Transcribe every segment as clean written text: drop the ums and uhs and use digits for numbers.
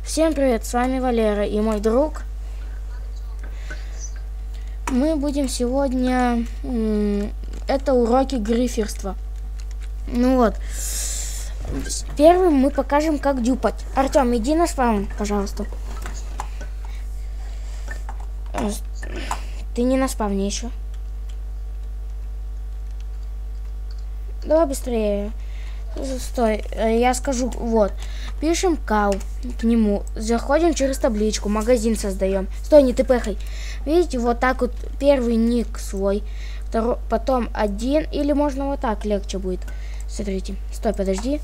Всем привет, с вами Валера и мой друг. Мы будем сегодня... это уроки гриферства. Ну вот. Первым мы покажем, как дюпать. Артем, иди на спаун, пожалуйста. Ты не на спавне еще. Давай быстрее. Стой, я скажу, вот. Пишем кау к нему. Заходим через табличку, магазин создаем. Стой, не тпхай. Видите, вот так вот первый ник свой. Второй, потом один, или можно вот так, легче будет. Смотрите, стой, подожди.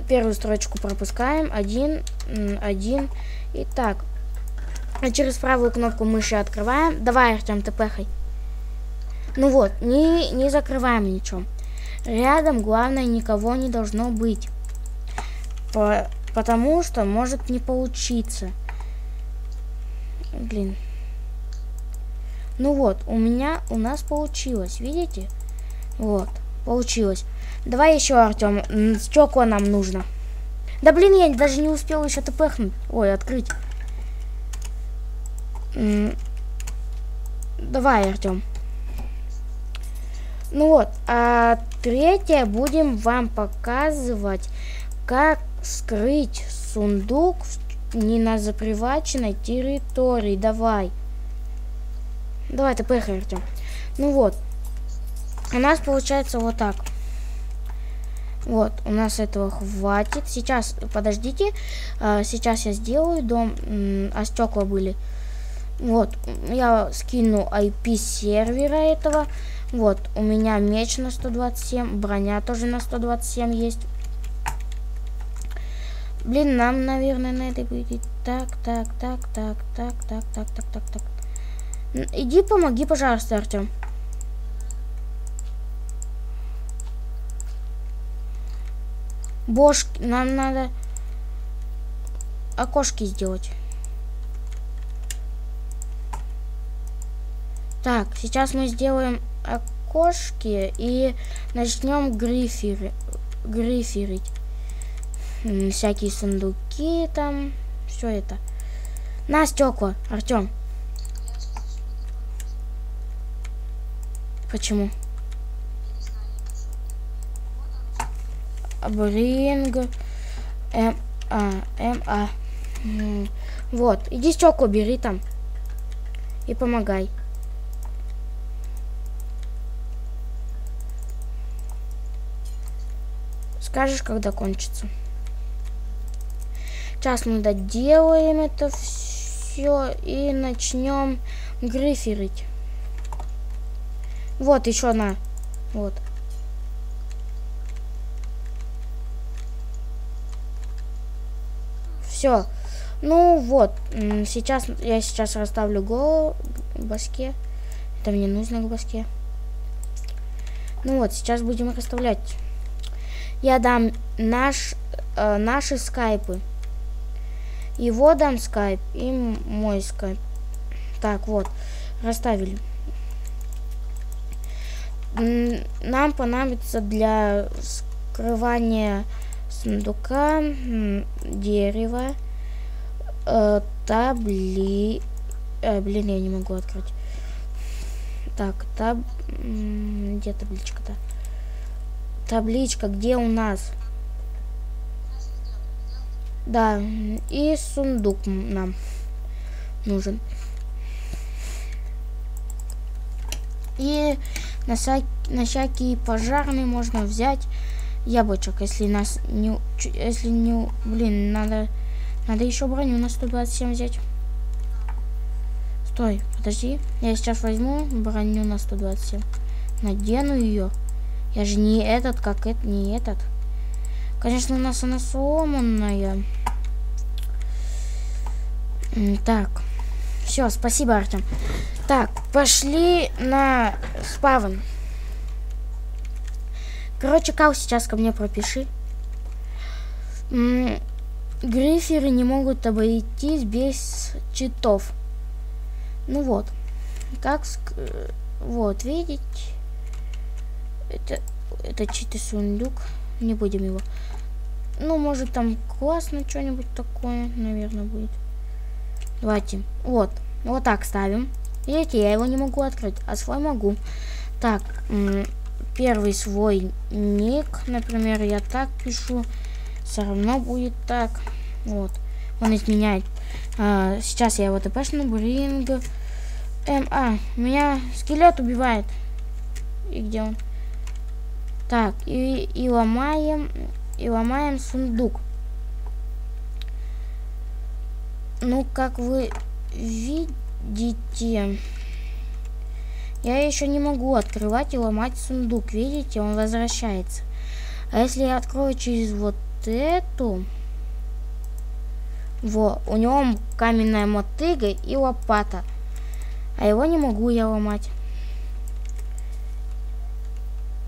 Первую строчку пропускаем. Один. Итак. Через правую кнопку мыши открываем. Давай, Артем, тпхай. Ну вот, не закрываем ничего. Рядом, главное, никого не должно быть. Потому что может не получиться. Блин. Ну вот, у нас получилось, видите? Вот, получилось. Давай еще, Артем, стекла нам нужно. Да блин, я даже не успел еще тпхнуть. Ой, открыть. Давай, Артем. Ну вот, а третье будем вам показывать, как скрыть сундук не на заприваченной территории. Давай. Давай, ты поехали, Артем. Ну вот. У нас получается вот так. Вот, у нас этого хватит. Сейчас, подождите. Сейчас я сделаю дом. А стекла были. Вот, я скину IP сервера этого. Вот, у меня меч на 127, броня тоже на 127 есть. Блин, нам, наверное, на этой будет. Так. Иди помоги, пожалуйста, Артем. Бошки, нам надо окошки сделать. Так, сейчас мы сделаем окошки и начнем гриферить. Всякие сундуки там, все это. На стекла, Артем. Почему? Бринг. Вот, иди стекла бери там и помогай. Скажешь, когда кончится. Сейчас мы доделаем это все и начнем гриферить. Вот еще на. Вот. Все. Ну вот. Я сейчас расставлю голову к башке. Это мне нужно к башке. Ну вот, сейчас будем расставлять. Я дам наши скайпы. Его дам скайп и мой скайп. Так, вот. Расставили. Нам понадобится для скрывания сундука дерево. Блин, я не могу открыть. Так, где табличка-то? Табличка, где у нас? Да, и сундук нам нужен. И на всякие пожарные можно взять яблочек, если блин, надо еще броню на 127 взять. Стой, подожди, я сейчас возьму броню на 127, надену ее. Я же не этот, как это, не этот. Конечно, у нас она сломанная. Так. Все, спасибо, Артем. Так, пошли на спавн. Короче, Кау, сейчас ко мне пропиши. Гриферы не могут обойтись без читов. Ну вот. Как... Вот, видите? Это читый сундук. Не будем его. Ну, может, там классно что-нибудь такое, наверное, будет. Давайте. Вот. Вот так ставим. Видите, я его не могу открыть, а свой могу. Так, первый свой ник, например, я так пишу. Все равно будет так. Вот. Он изменяет. Сейчас я его тпшну. Бринг. Меня скелет убивает. И где он? Так, и ломаем сундук. Ну, как вы видите, я еще не могу открывать и ломать сундук. Видите, он возвращается. А если я открою через вот эту, у него каменная мотыга и лопата. А его не могу я ломать.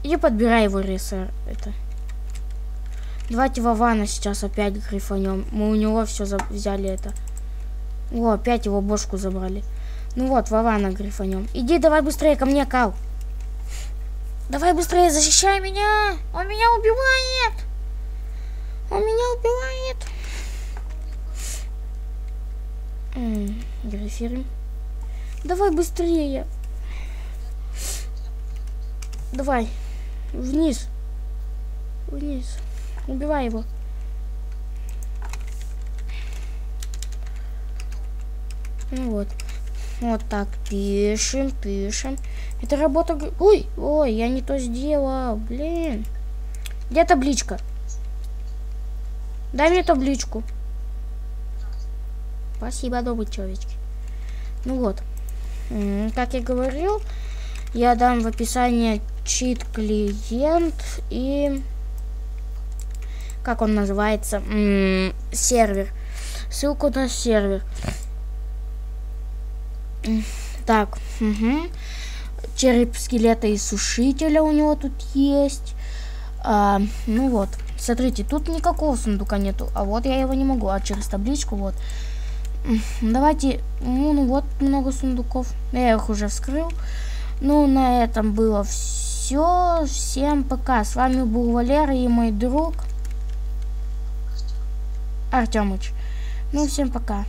И подбирай его ресор. Это. Давайте Вована сейчас опять грифанем. Мы у него все взяли это. О, опять его бошку забрали. Ну вот, Вована грифанем. Иди давай быстрее ко мне, Кал. Давай быстрее, защищай меня. Он меня убивает. Он меня убивает. Гриферим. Давай быстрее. Давай. Вниз. Вниз. Убивай его. Ну вот. Вот так. Пишем. Это работа... Ой, я не то сделал. Блин. Где табличка? Дай мне табличку. Спасибо, добрый человечки. Ну вот. Как я говорил, я дам в описании чит-клиент и... Как он называется? Сервер. Ссылку на сервер. Так. Череп скелета и сушителя у него тут есть. Ну вот. Смотрите, тут никакого сундука нету. А вот я его не могу. А через табличку вот. Давайте. Ну вот много сундуков. Я их уже вскрыл. Ну, на этом было все. Всем пока. С вами был Валера и мой друг Артемыч. Ну, всем пока.